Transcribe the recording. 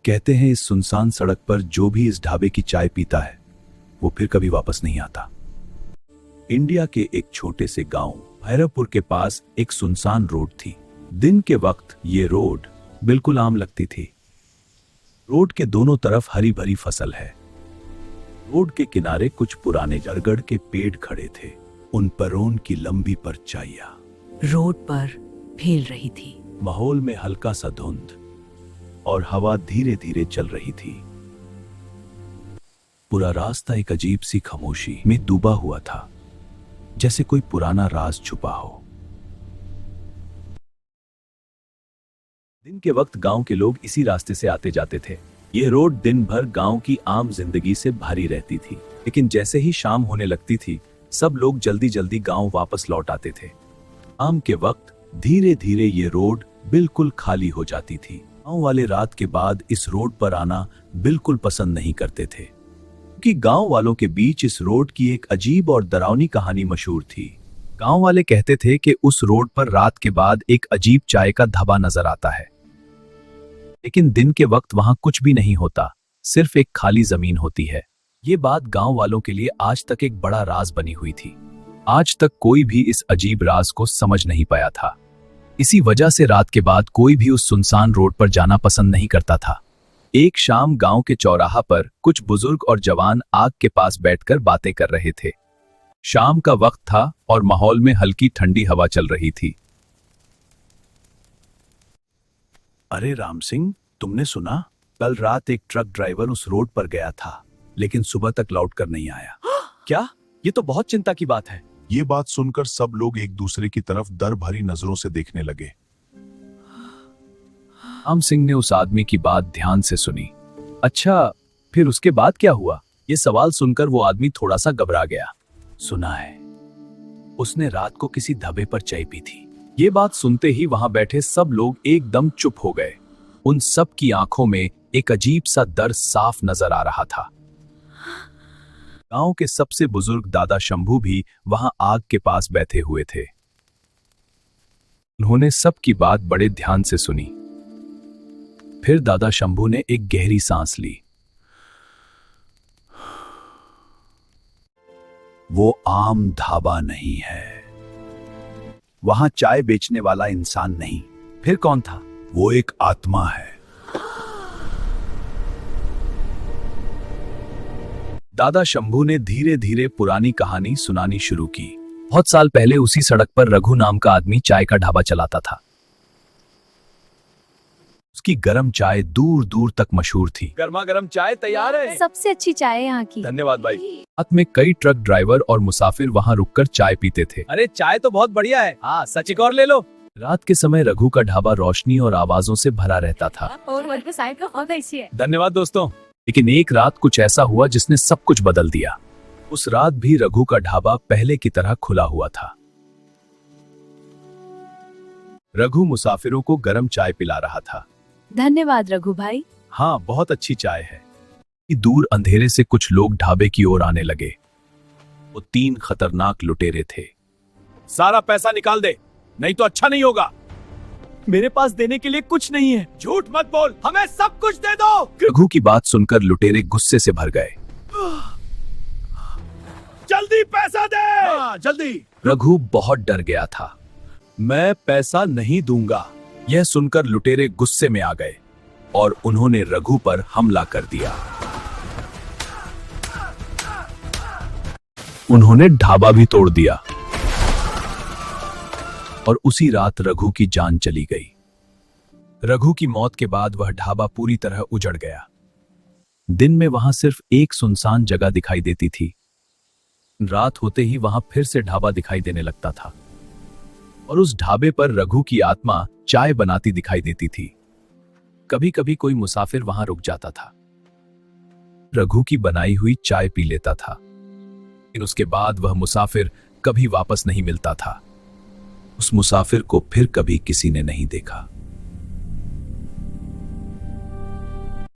कहते हैं इस सुनसान सड़क पर जो भी इस ढाबे की चाय पीता है वो फिर कभी वापस नहीं आता। इंडिया के एक छोटे से गांव भैरवपुर के पास एक सुनसान रोड थी। दिन के वक्त ये रोड बिल्कुल आम लगती थी। रोड के दोनों तरफ हरी भरी फसल है। रोड के किनारे कुछ पुराने जरगड़ के पेड़ खड़े थे। उन पर रोन की लंबी परछाइयां रोड पर फैल रही थी। माहौल में हल्का सा धुंध और हवा धीरे धीरे चल रही थी। पूरा रास्ता एक अजीब सी खामोशी में डूबा हुआ था, जैसे कोई पुराना राज छुपा हो। दिन के वक्त गांव के लोग इसी रास्ते से आते जाते थे। यह रोड दिन भर गांव की आम जिंदगी से भरी रहती थी, लेकिन जैसे ही शाम होने लगती थी सब लोग जल्दी जल्दी गांव वापस लौट आते थे। शाम के वक्त धीरे धीरे ये रोड बिल्कुल खाली हो जाती थी। गांव वाले रात के बाद इस रोड पर आना बिल्कुल पसंद नहीं करते थे, क्योंकि गांव वालों के बीच इस रोड की एक अजीब और डरावनी कहानी मशहूर थी। गांव वाले कहते थे कि उस रोड पर रात के बाद एक अजीब चाय का ढाबा नजर आता है, लेकिन दिन के वक्त वहां कुछ भी नहीं होता, सिर्फ एक खाली जमीन होती है। ये बात गांव वालों के लिए आज तक एक बड़ा राज बनी हुई थी। आज तक कोई भी इस अजीब राज को समझ नहीं पाया था। इसी वजह से रात के बाद कोई भी उस सुनसान रोड पर जाना पसंद नहीं करता था। एक शाम गांव के चौराहा पर कुछ बुजुर्ग और जवान आग के पास बैठकर बातें कर रहे थे। शाम का वक्त था और माहौल में हल्की ठंडी हवा चल रही थी। अरे राम सिंह, तुमने सुना? कल रात एक ट्रक ड्राइवर उस रोड पर गया था, लेकिन सुबह तक लौट कर नहीं आया। क्या? ये तो बहुत चिंता की बात है। ये बात सुनकर सब लोग एक दूसरे की तरफ डर भरी नजरों से देखने लगे। राम सिंह ने उस आदमी की बात ध्यान से सुनी। अच्छा, फिर उसके बाद क्या हुआ? ये सवाल सुनकर वो आदमी थोड़ा सा घबरा गया। सुना है, उसने रात को किसी ढाबे पर चाय पी थी। ये बात सुनते ही वहां बैठे सब लोग एकदम चुप हो गए। उन सब की आंखों में एक अजीब सा डर साफ नजर आ रहा था। गांव के सबसे बुजुर्ग दादा शंभू भी वहां आग के पास बैठे हुए थे। उन्होंने सबकी बात बड़े ध्यान से सुनी। फिर दादा शंभू ने एक गहरी सांस ली। वो आम ढाबा नहीं है। वहां चाय बेचने वाला इंसान नहीं। फिर कौन था? वो एक आत्मा है। दादा शंभू ने धीरे धीरे पुरानी कहानी सुनानी शुरू की। बहुत साल पहले उसी सड़क पर रघु नाम का आदमी चाय का ढाबा चलाता था। उसकी गरम चाय दूर दूर तक मशहूर थी। गर्मा गर्म चाय तैयार है। सबसे अच्छी चाय है यहाँ की। धन्यवाद भाई। रात में कई ट्रक ड्राइवर और मुसाफिर वहां रुककर चाय पीते थे। अरे चाय तो बहुत बढ़िया है। हाँ, सच एक और ले लो। रात के समय रघु का ढाबा रोशनी और आवाजों से भरा रहता था। और चाय तो बहुत अच्छी है। धन्यवाद दोस्तों। लेकिन एक रात कुछ ऐसा हुआ जिसने सब कुछ बदल दिया। उस रात भी रघु का ढाबा पहले की तरह खुला हुआ था। रघु मुसाफिरों को गर्म चाय पिला रहा था। धन्यवाद रघु भाई। हाँ, बहुत अच्छी चाय है। दूर अंधेरे से कुछ लोग ढाबे की ओर आने लगे। वो 3 खतरनाक लुटेरे थे। सारा पैसा निकाल दे, नहीं तो अच्छा नहीं होगा। मेरे पास देने के लिए कुछ नहीं है। झूठ मत बोल, हमें सब कुछ दे दो। रघु की बात सुनकर लुटेरे गुस्से से भर गए। जल्दी पैसा दे। हाँ, जल्दी। रघु बहुत डर गया था। मैं पैसा नहीं दूंगा। यह सुनकर लुटेरे गुस्से में आ गए और उन्होंने रघु पर हमला कर दिया। उन्होंने ढाबा भी तोड़ दिया और उसी रात रघु की जान चली गई। रघु की मौत के बाद वह ढाबा पूरी तरह उजड़ गया। दिन में वहां सिर्फ एक सुनसान जगह दिखाई देती थी। रात होते ही वहां फिर से ढाबा दिखाई देने लगता था और उस ढाबे पर रघु की आत्मा चाय बनाती दिखाई देती थी। कभी कभी कोई मुसाफिर वहां रुक जाता था, रघु की बनाई हुई चाय पी लेता था, लेकिन उसके बाद वह मुसाफिर कभी वापस नहीं मिलता था। उस मुसाफिर को फिर कभी किसी ने नहीं देखा।